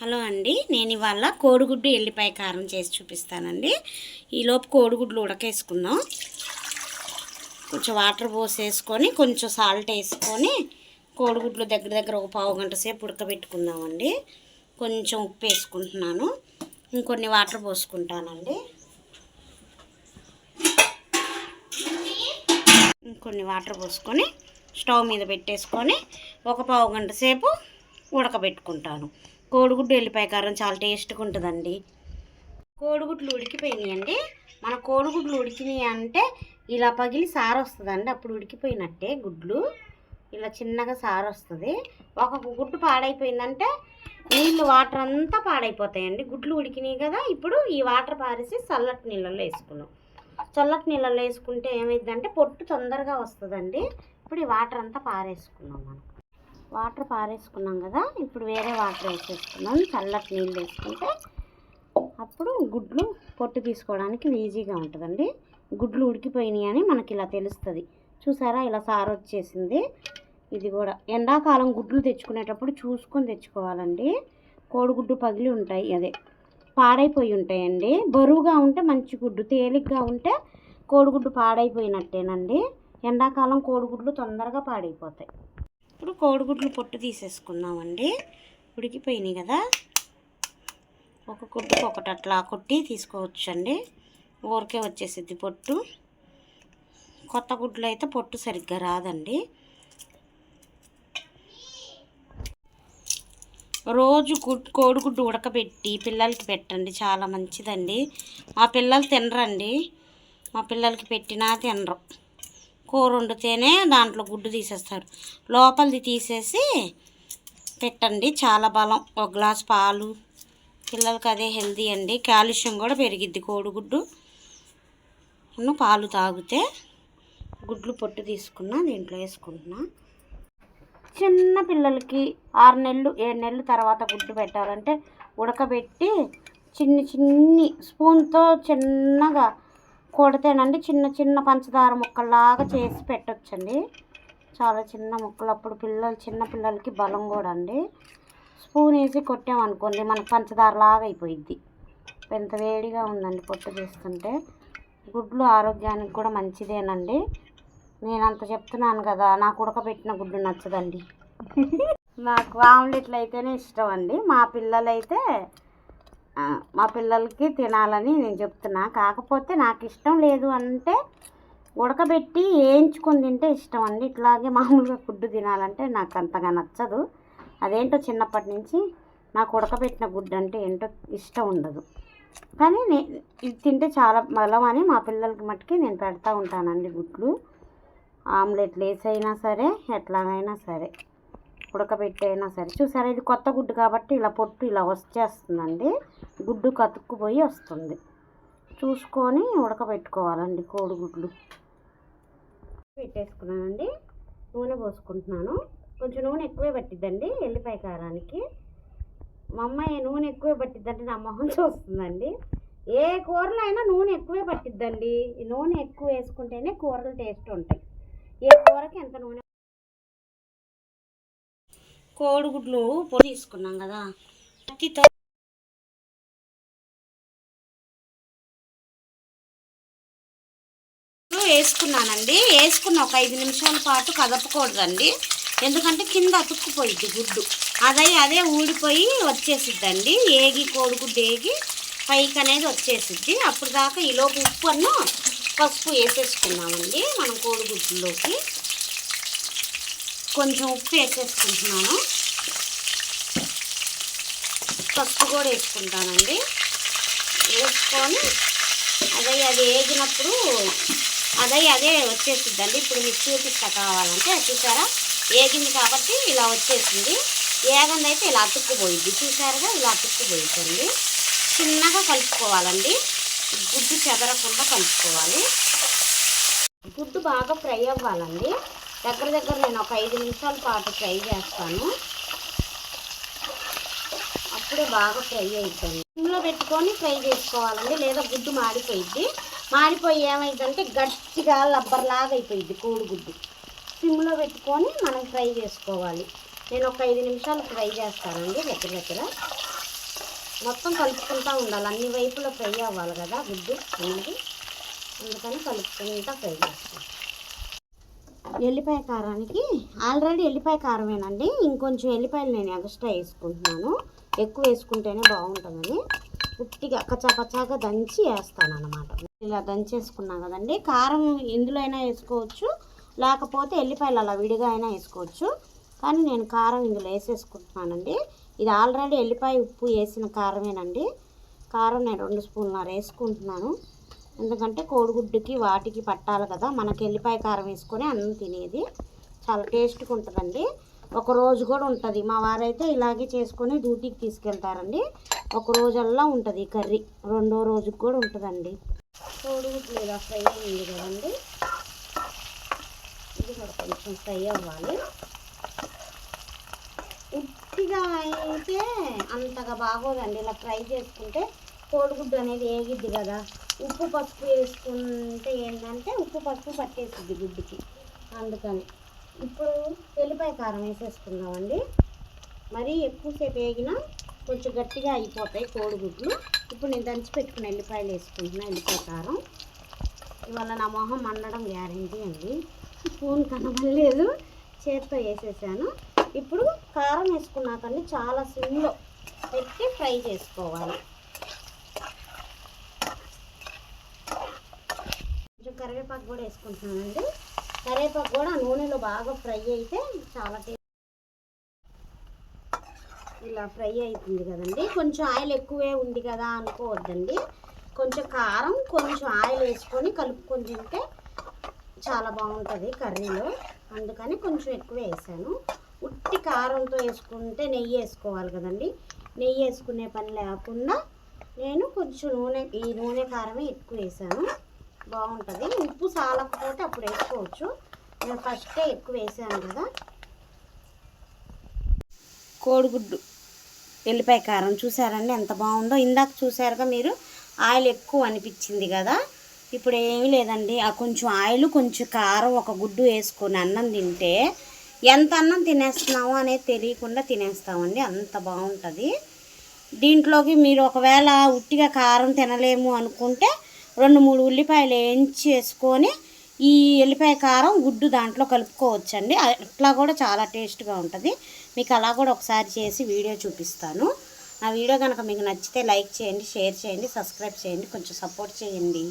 Hello అండి, నేను ఇవాళ కోడిగుడ్డు ఎల్లిపాయ కారం చేసి చూపిస్తానండి. ఈలోపు కోడిగుడ్లు ఉడకేసుకుందాం. కొంచెం వాటర్ పోసేసుకొని కొంచెం సాల్ట్ వేసుకొని కోడిగుడ్లు దగ్గర ఒక పావు గంట సేపు ఉడకబెట్టుకుందామండి. కొంచెం ఉప్పు వేసుకుంటున్నాను, ఇంకొన్ని వాటర్ పోసుకుంటానండి. ఇంకొన్ని వాటర్ పోసుకొని స్టవ్ మీద పెట్టేసుకొని ఒక పావు గంట సేపు ఉడకబెట్టుకుంటాను. కోడిగుడ్డు ఎల్లిపాయ కారం చాలా టేస్ట్గా ఉంటుందండి. కోడిగుడ్లు ఉడికిపోయినాయండి. మన కోడిగుడ్లు ఉడికినాయి అంటే ఇలా పగిలి సారు వస్తుందండి, అప్పుడు ఉడికిపోయినట్టే. గుడ్లు ఇలా చిన్నగా సారు వస్తుంది. ఒక గుడ్డు పాడైపోయిందంటే నీళ్ళు వాటర్ అంతా పాడైపోతాయండి. గుడ్లు ఉడికినాయి కదా, ఇప్పుడు ఈ వాటర్ పారేసి చల్లటి నీళ్ళల్లో వేసుకున్నాం. చల్లటి నీళ్ళల్లో వేసుకుంటే ఏమైందంటే పొట్టు తొందరగా వస్తుందండి. ఇప్పుడు ఈ వాటర్ అంతా పారేసుకున్నాం. మనం వాటర్ పారేసుకున్నాం కదా, ఇప్పుడు వేరే వాటర్ వేసేసుకున్నాం. చల్లటి నీళ్ళు వేసుకుంటే అప్పుడు గుడ్లు పొట్టు తీసుకోవడానికి ఈజీగా ఉంటుందండి. గుడ్లు ఉడికిపోయినాయి అని మనకి ఇలా తెలుస్తుంది. చూసారా, ఇలా సారు వచ్చేసింది. ఇది కూడా ఎండాకాలం గుడ్లు తెచ్చుకునేటప్పుడు చూసుకొని తెచ్చుకోవాలండి. కోడిగుడ్డు పగిలి ఉంటాయి, అదే పాడైపోయి ఉంటాయండి. బరువుగా ఉంటే మంచి గుడ్డు, తేలిగ్గా ఉంటే కోడిగుడ్డు పాడైపోయినట్టేనండి. ఎండాకాలం కోడిగుడ్లు తొందరగా పాడైపోతాయి. ఇప్పుడు కోడిగుడ్లు పొట్టు తీసేసుకున్నామండి. ఉడికిపోయినాయి కదా, ఒక గుడ్డుకు ఒకటి అట్లా కొట్టి తీసుకోవచ్చండి. ఊరికే వచ్చేసిద్ది పొట్టు. కొత్త గుడ్లు అయితే పొట్టు సరిగ్గా రాదండి. రోజు కోడిగుడ్డు ఉడకబెట్టి పిల్లలకి పెట్టండి, చాలా మంచిదండి. మా పిల్లలు తినరండి, మా పిల్లలకి పెట్టినా తినరు. కూర వండితేనే దాంట్లో గుడ్డు తీసేస్తారు, లోపలిది తీసేసి పెట్టండి, చాలా బలం. ఒక గ్లాస్ పాలు పిల్లలకి, అదే హెల్తీ అండి. కాల్షియం కూడా పెరిగిద్ది కోడిగుడ్డు. పాలు తాగితే. గుడ్లు పొట్టు తీసుకున్నా దీంట్లో వేసుకుంటున్నా. చిన్న పిల్లలకి 6 నెలలు 7 నెలలు తర్వాత గుడ్డు పెట్టాలంటే ఉడకబెట్టి చిన్ని స్పూన్తో చిన్నగా కొడితేనండి చిన్న పంచదార ముక్కల్లాగా చేసి పెట్టొచ్చండి. చాలా చిన్న ముక్కలు. అప్పుడు చిన్న పిల్లలకి బలం కూడా అండి. స్పూన్ వేసి కొట్టామనుకోండి మనకు పంచదారలాగా అయిపోయిద్ది. ఎంత వేడిగా ఉందండి పొట్టు తీస్తుంటే. గుడ్లు ఆరోగ్యానికి కూడా మంచిదేనండి. నేను అంత చెప్తున్నాను కదా, నాకు ఉడకబెట్టిన గుడ్డు నచ్చదండి. నాకు ఆమ్లెట్లు అయితేనే ఇష్టం అండి. మా పిల్లలకి తినాలని నేను చెప్తున్నా. కాకపోతే నాకు ఇష్టం లేదు అంటే ఉడకబెట్టి వేయించుకొని తింటే ఇష్టం అండి. ఇట్లాగే మామూలుగా గుడ్డు తినాలంటే నాకు అంతగా నచ్చదు. అదేంటో చిన్నప్పటి నుంచి నాకు ఉడకబెట్టిన గుడ్డు అంటే ఏంటో ఇష్టం ఉండదు. కానీ ఇది తింటే చాలా బలం అని మా పిల్లలకి మట్టుకి నేను పెడతా ఉంటానండి. గుడ్లు ఆమ్లెట్లు వేసైనా సరే, ఎట్లాగైనా సరే, ఉడకబెట్టైనా సరే. చూసారా, ఇది కొత్త గుడ్డు కాబట్టి ఇలా పొట్టు ఇలా వచ్చేస్తుందండి. గుడ్డు కతుక్కుపోయి వస్తుంది. చూసుకొని ఉడకబెట్టుకోవాలండి కోడిగుడ్లు. పెట్టేసుకున్నానండి. నూనె పోసుకుంటున్నాను. కొంచెం నూనె ఎక్కువే పట్టిద్దండి ఎల్లిపాయ కారానికి. మా అమ్మాయి నూనె ఎక్కువే పట్టిద్దంటే నా మొహం చూస్తుందండి. ఏ కూరలో అయినా నూనె ఎక్కువే పట్టిద్దండి. ఈ నూనె ఎక్కువ వేసుకుంటేనే కూరలు టేస్ట్ ఉంటాయి. ఏ కూరకి ఎంత నూనె. కోడిగుడ్లు పొడి తీసుకున్నాం కదా, కత్తితో వేసుకున్నానండి. వేసుకున్న ఒక 5 నిమిషాల పాటు కదపకూడదండి, ఎందుకంటే కింద అతుక్కుపోయిద్ది గుడ్డు. అదే ఊడిపోయి వచ్చేసిద్దండి. కోడిగుడ్డు ఏగి పైకి అనేది వచ్చేసిద్ది. అప్పుడు దాకా ఈలోపు ఉప్పు పసుపు వేసేసుకున్నామండి. మనం కోడిగుడ్డులోకి కొంచెం ఉప్పు వేసేసుకుంటున్నాను. పసుపు కూడా వేసుకుంటానండి. వేసుకొని అది వేగినప్పుడు అదే వచ్చేసిద్దండి. ఇప్పుడు మీకు చూపిస్తా కావాలంటే. చూసారా, వేగింది కాబట్టి ఇలా వచ్చేసింది. వేగంది అయితే ఇలా అతుక్కుపోయిద్ది. చూసారుగా, ఇలా అతుక్కుపోయిందండి. చిన్నగా కలుపుకోవాలండి, గుడ్డు చెదరకుండా కలుపుకోవాలి. గుడ్డు బాగా ఫ్రై అవ్వాలండి. దగ్గర నేను ఒక 5 నిమిషాల పాటు ఫ్రై చేస్తాను. అప్పుడే బాగా ఫ్రై అవుతుంది. సిమ్లో పెట్టుకొని ఫ్రై చేసుకోవాలండి, లేదా గుడ్డు మాడిపోయిద్ది. మాడిపోయి ఏమైందంటే గట్టిగా లబ్బర్లాగా అయిపోయిద్ది కోడిగుడ్డు. సిమ్లో పెట్టుకొని మనం ఫ్రై చేసుకోవాలి. నేను ఒక 5 నిమిషాలు ఫ్రై చేస్తానండి దగ్గర. మొత్తం కలుపుకుంటూ ఉండాలి, అన్ని వైపులా ఫ్రై అవ్వాలి కదా గుడ్డు అనేది, అందుకని కలుపుకుంటూ ఫ్రై చేస్తాం. ఎల్లిపాయ కారానికి ఆల్రెడీ ఎల్లిపాయ కారమేనండి, ఇంకొంచెం ఎల్లిపాయలు నేను ఎక్స్ట్రా వేసుకుంటున్నాను, ఎక్కువ వేసుకుంటేనే బాగుంటుందని. ఉట్టిగా కచ్చాపచ్చాగా దంచి వేస్తాను అన్నమాట. ఇలా దంచేసుకున్నాం కదండి. కారం ఎందులో అయినా వేసుకోవచ్చు, లేకపోతే ఎల్లిపాయలు అలా విడిగా అయినా వేసుకోవచ్చు, కానీ నేను కారం ఇందులో వేసేసుకుంటున్నానండి. ఇది ఆల్రెడీ ఎల్లిపాయ ఉప్పు వేసిన కారమేనండి. కారం నేను 2 స్పూన్లు వేసుకుంటున్నాను, ఎందుకంటే కోడిగుడ్డుకి వాటికి పట్టాలి కదా, మనకి ఎల్లిపాయ కారం వేసుకొని అన్నం తినేది చాలా టేస్ట్గా ఉంటుందండి. ఒక రోజు కూడా ఉంటుంది. మా వారైతే ఇలాగే చేసుకొని డ్యూటీకి తీసుకెళ్తారండి. ఒక రోజల్లా ఉంటుంది కర్రీ, 2వ రోజుకి కూడా ఉంటుందండి. కోడిగుడ్లు ఇలా ఫ్రై అయింది కదండి, ఇది కూడా కొంచెం ఫ్రై అవ్వాలి. ఉట్టిగా అయితే అంతగా బాగోదండి, ఇలా ఫ్రై చేసుకుంటే కోడిగుడ్డు అనేది ఏగిద్ది కదా. ఉప్పు పసుపు వేసుకుంటే ఏంటంటే ఉప్పు పసుపు పట్టేసిద్ది గుడ్డుకి, అందుకని. ఇప్పుడు ఎల్లిపాయ కారం వేసేసుకుందామండి. మరీ ఎక్కువసేపు వేగినా కొంచెం గట్టిగా అయిపోతాయి కోడిగుడ్లు. ఇప్పుడు నేను దంచి పెట్టుకున్న ఎల్లిపాయలు వేసుకుంటున్నా, ఎల్లిపాయ కారం. ఇవాళ నా మొహం మండడం గ్యారెంటీ అండి, స్పూన్ కనబడలేదు, చేతితో వేసేసాను. ఇప్పుడు కారం వేసుకున్నాకండి చాలా సిమ్లో పెట్టి ఫ్రై చేసుకోవాలి. కొంచెం కరివేపాకు కూడా వేసుకుంటున్నానండి. కరివేపాకు కూడా నూనెలో బాగా ఫ్రై అయితే చాలా ఇలా ఫ్రై అవుతుంది కదండి. కొంచెం ఆయిల్ ఎక్కువే ఉంది కదా అనుకోవద్దండి, కొంచెం కారం కొంచెం ఆయిల్ వేసుకొని కలుపుకొని తింటే చాలా బాగుంటుంది కర్రీలో, అందుకని కొంచెం ఎక్కువ వేసాను. ఉట్టి కారంతో వేసుకుంటే నెయ్యి వేసుకోవాలి కదండి, నెయ్యి వేసుకునే పని లేకుండా నేను కొంచెం ఈ నూనె కారమే ఎక్కువ వేసాను, బాగుంటుంది. ఉప్పు సాలకపోతే అప్పుడు వేసుకోవచ్చు, నేను ఫస్టే ఎక్కువ వేసాను కదా. కోడిగుడ్డు ఎల్లిపాయ కారం చూసారండి ఎంత బాగుందో. ఇందాక చూసారుగా మీరు, ఆయిల్ ఎక్కువ అనిపించింది కదా. ఇప్పుడు ఏమీ లేదండి, ఆ కొంచెం ఆయిల్ కొంచెం కారం ఒక గుడ్డు వేసుకొని అన్నం తింటే ఎంత అన్నం తినేస్తున్నామో అనేది తెలియకుండా తినేస్తామండి, అంత బాగుంటుంది. దీంట్లోకి మీరు ఒకవేళ ఉట్టిగా కారం తినలేము అనుకుంటే 2-3 ఉల్లిపాయలు వేయించి వేసుకొని ఈ ఎల్లిపాయ కారం గుడ్డు దాంట్లో కలుపుకోవచ్చండి, అట్లా కూడా చాలా టేస్ట్గా ఉంటుంది. మీకు అలా కూడా ఒకసారి చేసి వీడియో చూపిస్తాను. నా వీడియో కనుక మీకు నచ్చితే లైక్ చేయండి, షేర్ చేయండి, సబ్స్క్రైబ్ చేయండి, కొంచెం సపోర్ట్ చేయండి.